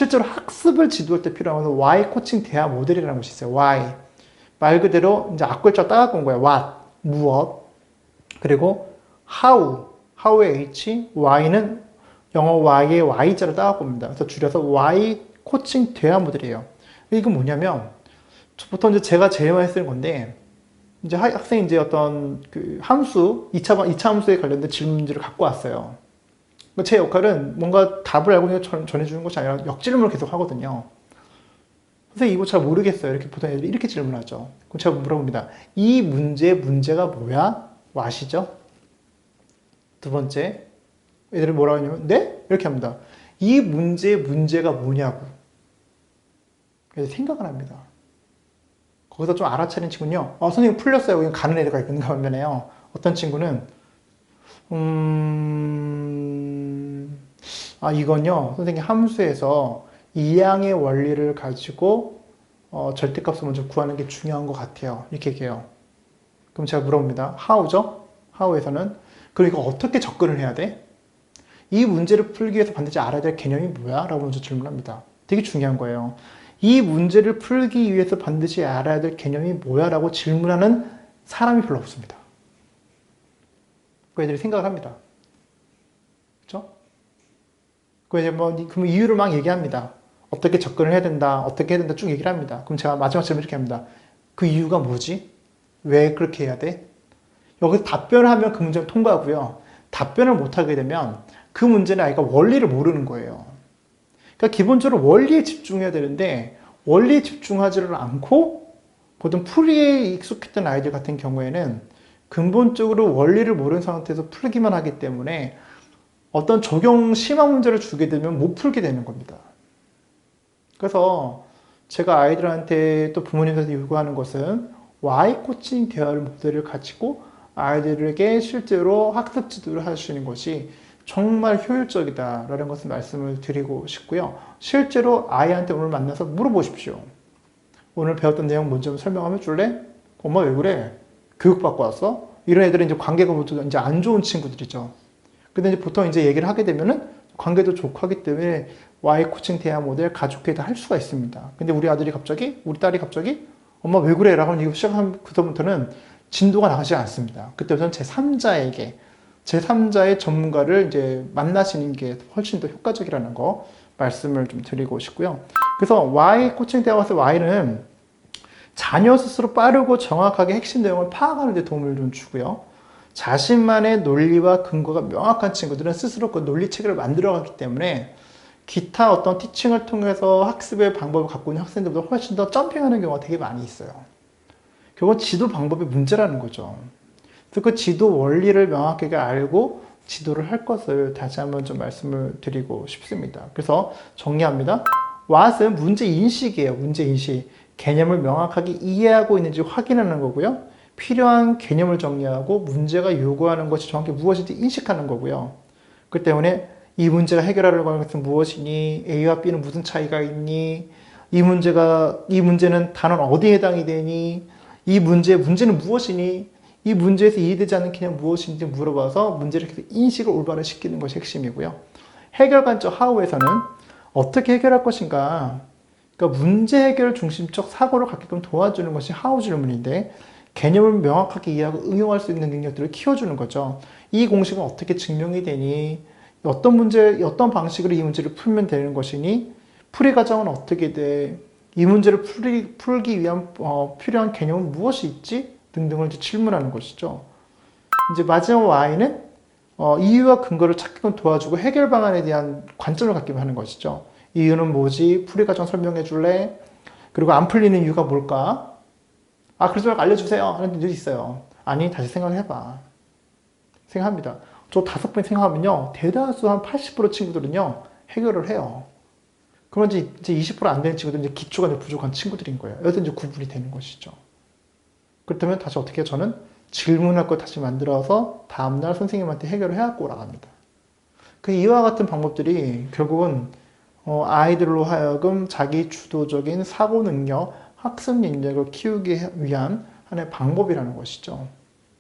실제로 학습을 지도할 때 필요한 것은 Y 코칭 대화 모델이라는 것이 있어요. Y. 말 그대로 이제 앞글자 따갖고 온 거예요. What, 무엇. 그리고 How, How의 H, Y는 영어 Y의 Y자를 따갖고 옵니다. 그래서 줄여서 Y 코칭 대화 모델이에요. 이건 뭐냐면, 보통 이제 제가 제일 많이 쓰는 건데, 이제 학생이 이제 어떤 그 함수, 2차 함수에 관련된 질문지를 갖고 왔어요. 제 역할은 뭔가 답을 알고 있는 걸 전해주는 것이 아니라 역질문을 계속 하거든요. 선생님 이거 잘 모르겠어요. 이렇게 보통 애들이 이렇게 질문하죠. 그럼 제가 물어봅니다. 이 문제가 뭐야? 아시죠? 두 번째, 애들이 뭐라고 하냐면 네? 이렇게 합니다. 이 문제가 뭐냐고. 그래서 생각을 합니다. 거기서 좀 알아차린 친구는요. 선생님 풀렸어요. 그냥 가는 애가 있는가 반면에요. 어떤 친구는 이건요. 선생님 함수에서 이항의 원리를 가지고 절대값을 먼저 구하는 게 중요한 것 같아요. 이렇게 얘기해요. 그럼 제가 물어봅니다. How죠? How에서는 그럼 이거 어떻게 접근을 해야 돼? 이 문제를 풀기 위해서 반드시 알아야 될 개념이 뭐야? 라고 먼저 질문합니다. 되게 중요한 거예요. 이 문제를 풀기 위해서 반드시 알아야 될 개념이 뭐야? 라고 질문하는 사람이 별로 없습니다. 그 애들이 생각을 합니다. 그렇죠? 그 애들 그럼 이유를 막 얘기합니다. 어떻게 접근을 해야 된다, 어떻게 해야 된다 쭉 얘기를 합니다. 그럼 제가 마지막 질문 이렇게 합니다. 그 이유가 뭐지? 왜 그렇게 해야 돼? 여기서 답변을 하면 그 문제는 통과하고요. 답변을 못하게 되면 그 문제는 아이가 원리를 모르는 거예요. 그러니까 기본적으로 원리에 집중해야 되는데 원리에 집중하지를 않고 보통 풀이에 익숙했던 아이들 같은 경우에는 근본적으로 원리를 모르는 상태에서 풀기만 하기 때문에 어떤 적용 심화 문제를 주게 되면 못 풀게 되는 겁니다. 그래서 제가 아이들한테 또 부모님한테 요구하는 것은 Y 코칭 대화 모델을 가지고 아이들에게 실제로 학습 지도를 하시는 것이 정말 효율적이다라는 것을 말씀을 드리고 싶고요. 실제로 아이한테 오늘 만나서 물어보십시오. 오늘 배웠던 내용 먼저 좀 설명하면 줄래? 엄마 왜 그래? 교육받고 왔어? 이런 애들은 이제 관계가 이제 안 좋은 친구들이죠. 근데 이제 보통 이제 얘기를 하게 되면은 관계도 좋고 하기 때문에 Y 코칭 대화 모델 가족회의도 할 수가 있습니다. 근데 우리 딸이 갑자기 엄마 왜 그래? 라고 얘기 시작하면 그때부터는 진도가 나가지 않습니다. 그때부터는 제3자의 전문가를 이제 만나시는 게 훨씬 더 효과적이라는 거 말씀을 좀 드리고 싶고요. 그래서 Y 코칭 대화에서 Y는 자녀 스스로 빠르고 정확하게 핵심 내용을 파악하는 데 도움을 좀 주고요. 자신만의 논리와 근거가 명확한 친구들은 스스로 그 논리 체계를 만들어가기 때문에 기타 어떤 티칭을 통해서 학습의 방법을 갖고 있는 학생들보다 훨씬 더 점핑하는 경우가 되게 많이 있어요. 결국은 지도 방법이 문제라는 거죠. 그래서 그 지도 원리를 명확하게 알고 지도를 할 것을 다시 한번 좀 말씀을 드리고 싶습니다. 그래서 정리합니다. What은 문제인식이에요. 문제인식. 개념을 명확하게 이해하고 있는지 확인하는 거고요. 필요한 개념을 정리하고 문제가 요구하는 것이 정확히 무엇인지 인식하는 거고요. 그렇기 때문에 이 문제가 해결하려고 하는 것은 무엇이니? A와 B는 무슨 차이가 있니? 이 문제는 단어는 어디에 해당이 되니? 문제는 무엇이니? 이 문제에서 이해되지 않는 개념은 무엇인지 물어봐서 문제를 계속 인식을 올바로 시키는 것이 핵심이고요. 해결 관점 How에서는 어떻게 해결할 것인가? 그러니까 문제 해결 중심적 사고를 갖게끔 도와주는 것이 How 질문인데 개념을 명확하게 이해하고 응용할 수 있는 능력들을 키워주는 거죠. 이 공식은 어떻게 증명이 되니? 어떤 방식으로 이 문제를 풀면 되는 것이니? 풀이 과정은 어떻게 돼? 이 문제를 풀기 위한 필요한 개념은 무엇이 있지? 등등을 이제 질문하는 것이죠. 이제 마지막 Y는 이유와 근거를 찾게끔 도와주고 해결 방안에 대한 관점을 갖게 하는 것이죠. 이유는 뭐지? 풀이 과정 설명해 줄래? 그리고 안 풀리는 이유가 뭘까? 그러지 말고 알려주세요. 하는 분들이 있어요. 아니, 다시 생각해봐. 생각합니다. 저 5번 생각하면요. 대다수 한 80% 친구들은요. 해결을 해요. 그러면 이제 20% 안 되는 친구들은 이제 기초가 이제 부족한 친구들인 거예요. 여기서 이제 구분이 되는 것이죠. 그렇다면 다시 어떻게 해요? 저는 질문할 걸 다시 만들어서 다음날 선생님한테 해결을 해갖고 오라갑니다. 이와 같은 방법들이 결국은 아이들로 하여금 자기 주도적인 사고 능력, 학습 능력을 키우기 위한 하나의 방법이라는 것이죠.